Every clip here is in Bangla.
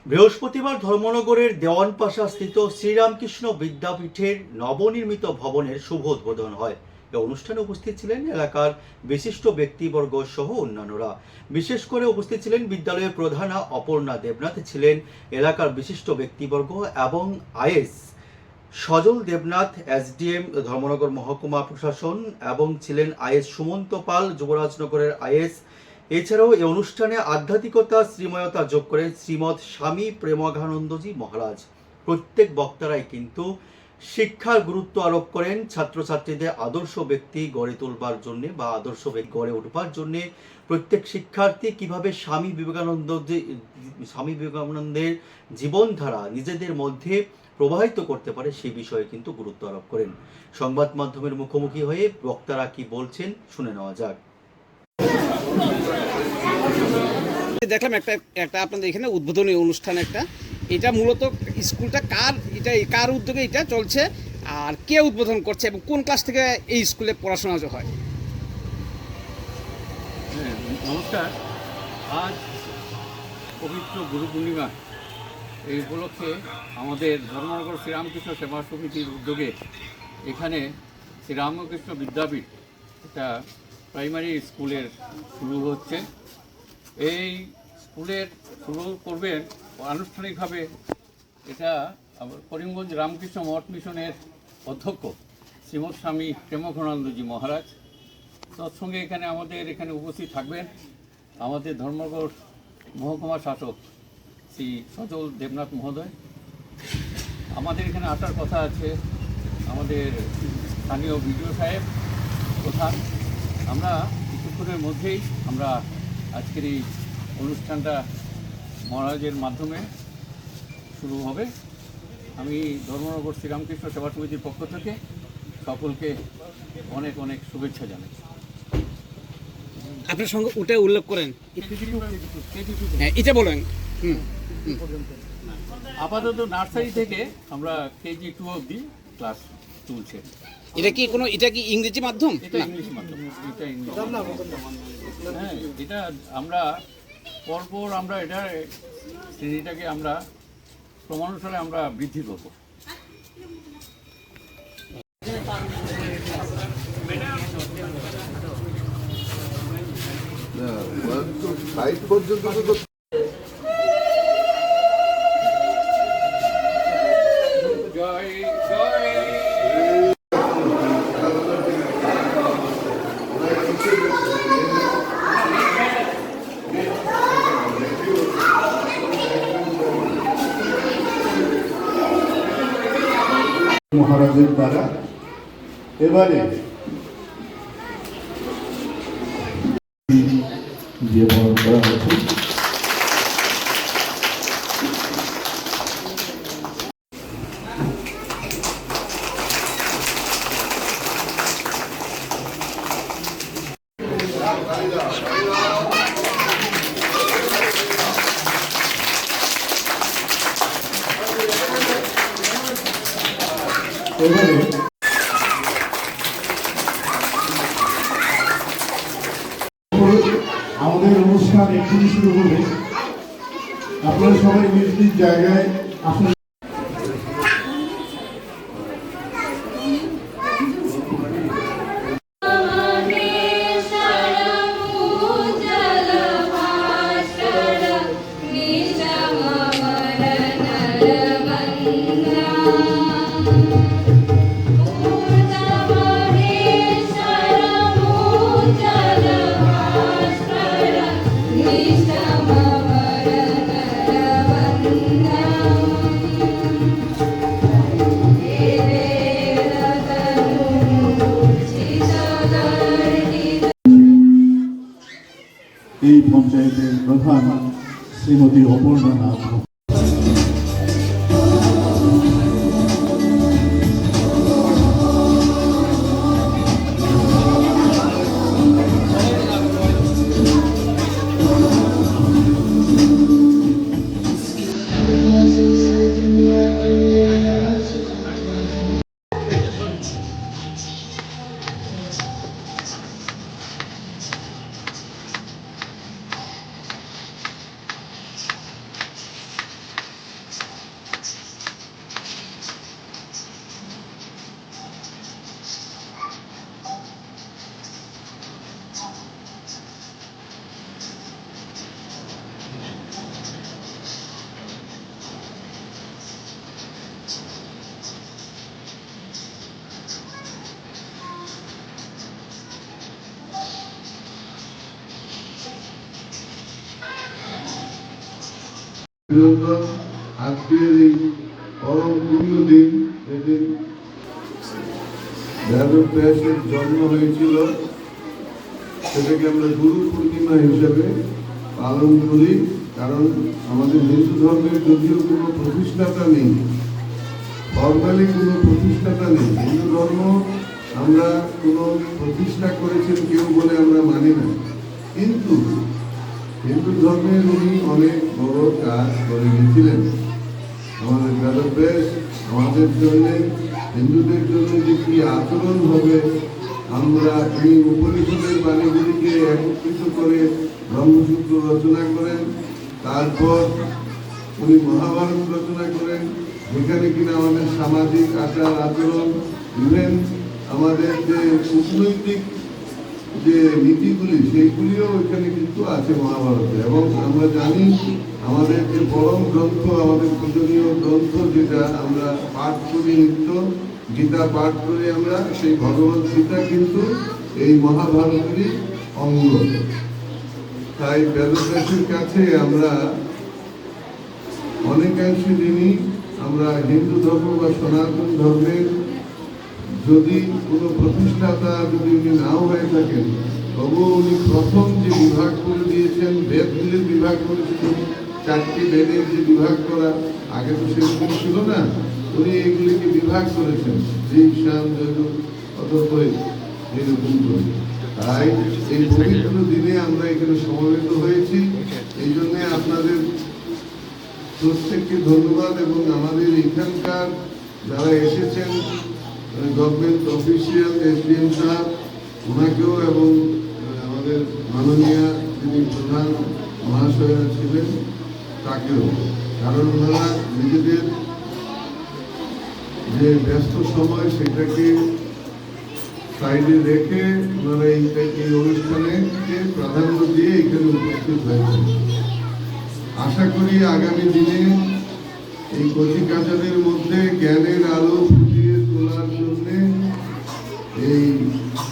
বৃহস্পতিবার ধর্মনগরের দেওয়ানপাশা স্থিত শ্রীরামকৃষ্ণ বিদ্যাপীঠের নবনির্মিত ভবনের শুভ উদ্বোধন হয়। এই অনুষ্ঠানে উপস্থিত ছিলেন এলাকার বিশিষ্ট ব্যক্তিবর্গ সহ অন্যান্যরা। বিশেষ করে উপস্থিত ছিলেন বিদ্যালয়ের প্রধানা অপর্ণা দেবনাথ, ছিলেন এলাকার বিশিষ্ট ব্যক্তিবর্গ এবং is Sajal Debnath, SDM Dharmanagar মহকুমা প্রশাসন, এবং ছিলেন আইএস সুমন্ত পাল, যুবরাজনগরের আইএস। এছাড়াও এই অনুষ্ঠানে আধ্যাত্মিকতা শ্রীময়তা যোগ করেন শ্রীমৎ স্বামী প্রেমাঘানন্দজি মহারাজ। প্রত্যেক বক্তারাই কিন্তু শিক্ষার গুরুত্ব আরোপ করেন, ছাত্রছাত্রীদের আদর্শ ব্যক্তি গড়ে তোলবার জন্যে বা আদর্শ ব্যক্তি গড়ে উঠবার জন্যে প্রত্যেক শিক্ষার্থী কিভাবে স্বামী বিবেকানন্দের জীবনধারা নিজেদের মধ্যে প্রবাহিত করতে পারে সেই বিষয়ে কিন্তু গুরুত্ব আরোপ করেন। সংবাদ মাধ্যমের মুখোমুখি হয়ে বক্তারা কি বলছেন শুনে নেওয়া যাক। দেখলাম একটা আপনাদের এখানে উদ্বোধনী অনুষ্ঠান একটা, এটা মূলত স্কুলটা কার উদ্যোগে এটা চলছে, আর কে উদ্বোধন করছে এবং কোন ক্লাস থেকে এই স্কুলে পড়াশোনা হয়? নমস্কার। আজ পবিত্র গুরু পূর্ণিমা, এই উপলক্ষে আমাদের ধর্মনগর শ্রীরামকৃষ্ণ সেবা সমিতির উদ্যোগে এখানে শ্রীরামকৃষ্ণ বিদ্যাপীঠ একটা প্রাইমারি স্কুলের শুরু হচ্ছে। এই স্কুলের শুরু করবেন আনুষ্ঠানিকভাবে এটা করিমগঞ্জ রামকৃষ্ণ মঠ মিশনের অধ্যক্ষ শ্রীমৎ স্বামী প্রেমাঘানন্দজি মহারাজ। তৎসঙ্গে আমাদের এখানে উপস্থিত থাকবেন আমাদের ধর্মনগর মহকুমা শাসক শ্রী সজল দেবনাথ মহোদয়। আমাদের এখানে আসার কথা আছে আমাদের স্থানীয় বিডিও সাহেব প্রধান। আমরা কিছুক্ষণের মধ্যেই আজকের এই অনুষ্ঠানটা মহারাজের মাধ্যমে শুরু হবে। আমি ধর্মনগর শ্রীরামকৃষ্ণ সেবা সমিতির পক্ষ থেকে সকলকে অনেক অনেক শুভেচ্ছা জানাই। আপনার সঙ্গে ওটা উল্লেখ করেন, এটা বলেন। আপাতত নার্সারি থেকে আমরা কেজি 2 অবধি ক্লাস চলছে। এটা কি ইংরেজি মাধ্যম? এটা ইংলিশ মাধ্যম, এটা ইংলিশ। হ্যাঁ, এটা আমরা পরপর এটা শ্রেণীটাকে ক্রমানুসারে বৃদ্ধি করব। মহারাজের দ্বারা এবারে দিয়ে বরণ করা হয়েছে। এবারে আমাদের অনুষ্ঠান এক্ষুনি শুরু হবে। আপনারা সবাই নিজ নিজ জায়গায় আসুন। এই পঞ্চায়েতের প্রধান শ্রীমতী অপর্ণা নাথ। আজকের এই পরম পুণ্য দিন, যেদিন বেদব্যাসের জন্ম হয়েছিল, সেটাকে আমরা গুরু পূর্ণিমা হিসাবে পালন করি। কারণ আমাদের হিন্দু ধর্মের যদিও কোনো প্রতিষ্ঠাতা নেই, ফর্মালি কোনো প্রতিষ্ঠাতা নেই। হিন্দু ধর্ম আমরা কোনো প্রতিষ্ঠা করেছেন কেউ বলে আমরা মানি না, কিন্তু হিন্দু ধর্মের উনি অনেক বড় কাজ করে গেছিলেন। আমাদের বেদব্যাস আমাদের জন্য, হিন্দুদের জন্য যে কি আচরণ হবে, আমরা এই উপনিষদের বাণীগুলিকে একত্রিত করে ব্রহ্মসূত্র রচনা করেন। তারপর উনি মহাভারত রচনা করেন, যেখানে কিনা আমাদের সামাজিক আচার আচরণ, ইভেন আমাদের যে কূটনৈতিক যে নীতিগুলি, সেইগুলিও এখানে কিন্তু আছে মহাভারতে। এবং আমরা জানি আমাদের যে পরম গ্রন্থ, আমাদের পূজনীয় গ্রন্থ যেটা আমরা পাঠ করি নিত্য, গীতা পাঠ করি আমরা, সেই ভগবত গীতা কিন্তু এই মহাভারতেরই অঙ্গ। তাই বেদব্যাসের কাছে আমরা অনেকাংশে যিনি আমরা হিন্দু ধর্ম বা সনাতন ধর্মের যদি কোনো প্রতিষ্ঠাতা যদি উনি নাও হয়ে থাকেন, তবুও উনি প্রথম যে বিভাগ করে দিয়েছেন, বেদগুলির বিভাগ করেছিলেন, 4টি বেদের যে বিভাগ করা, আগে তো সেরকম ছিল না, উনি এগুলিকে বিভাগ করেছেন, ঋক, সাম, যজুর, অথর্বৈ, এরকম করে। তাই এই পবিত্র দিনে আমরা এখানে সমবেত হয়েছি। এই জন্যে আপনাদের প্রত্যেককে ধন্যবাদ। এবং আমাদের এখানকার যারা এসেছেন, গভর্নমেন্ট অফিসিয়াল, এসডিএম সাহেব, ওনাকেও, এবং আমাদের মাননীয় যিনি প্রধান মহাশয়রা ছিলেন তাকেও। কারণ ওনারা নিজেদের যে ব্যস্ত সময় সেটাকে সাইডে রেখে ওনারা এই অনুষ্ঠানে প্রাধান্য দিয়ে এখানে উপস্থিত হয়েছেন। আশা করি আগামী দিনে এই কচিকাঁচাদের মধ্যে জ্ঞানের আলো ফুটিয়ে তোলার জন্য এই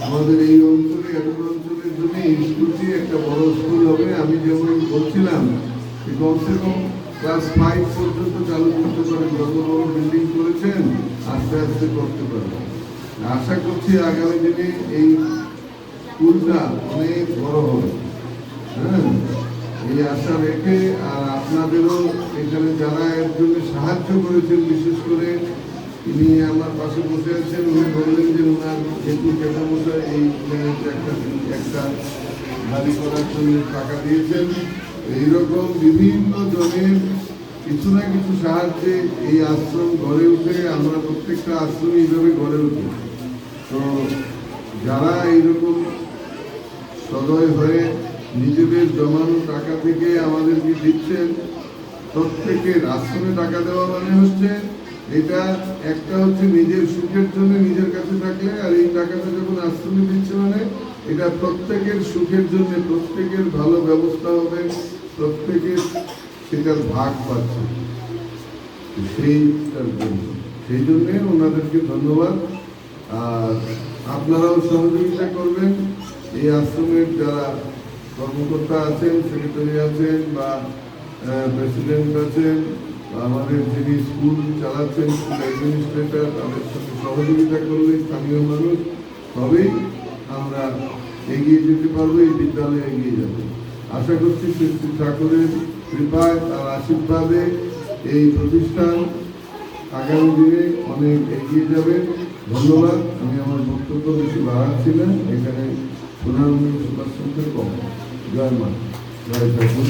আমাদের এই অঞ্চলে, এত অঞ্চলের জন্য এই স্কুলটি একটা বড় স্কুল হবে। আমি যেমন বলছিলাম কমসে কম ক্লাস 5 পর্যন্ত চালু করতে পারেন, যত বড় বিল্ডিং করেছেন আস্তে আস্তে করতে পারবেন। আশা করছি আগামী দিনে এই স্কুলটা অনেক বড় হবে। হ্যাঁ, এই আশা রেখে, আর আপনাদেরও এখানে যারা এর জন্য সাহায্য করেছেন, বিশেষ করে তিনি আমার পাশে বসে আছেন, উনি বললেন যে ওনার যেহেতু কেটামশা এই একটা গাড়ি করার জন্য টাকা দিয়েছেন। এইরকম বিভিন্ন জনের কিছু না কিছু সাহায্যে এই আশ্রম গড়ে উঠে, আমরা প্রত্যেকটা আশ্রম এইভাবে গড়ে উঠি। তো যারা এইরকম সদয় হয়ে নিজেদের জমানো টাকা থেকে আমাদেরকে দিচ্ছেন, প্রত্যেকের আশ্রমে টাকা দেওয়া মানে হচ্ছে এটা একটা হচ্ছে নিজের সুখের জন্য নিজের কাছে থাকলে, আর এই টাকাটা যখন আশ্রমে দিচ্ছে মানে এটা প্রত্যেকের সুখের জন্য, প্রত্যেকের ভালো ব্যবস্থা হবে, প্রত্যেকের সেটার ভাগ পাচ্ছে, সেইটার জন্য। সেই জন্যে ওনাদেরকে ধন্যবাদ। আর আপনারাও সহযোগিতা করবেন। এই আশ্রমের যারা কর্মকর্তা আছেন, সেক্রেটারি আছেন, বা প্রেসিডেন্ট আছেন, আমাদের যিনি স্কুল চালাচ্ছেন, স্কুল অ্যাডমিনিস্ট্রেটর, তাদের সাথে সহযোগিতা করলে স্থানীয় মানুষ, তবেই আমরা এগিয়ে যেতে পারবো, এই বিদ্যালয়ে এগিয়ে যাবে। আশা করছি শ্রী শ্রী ঠাকুরের কৃপায়, তার আশীর্বাদে এই প্রতিষ্ঠান আগামী দিনে অনেক এগিয়ে যাবে। ধন্যবাদ। আমি আমার বক্তব্য বেশি বাড়াচ্ছি না, এখানে প্রধানমন্ত্রী সুভাষ চন্দ্র কম। জয় মা, জয় ঠাকুর।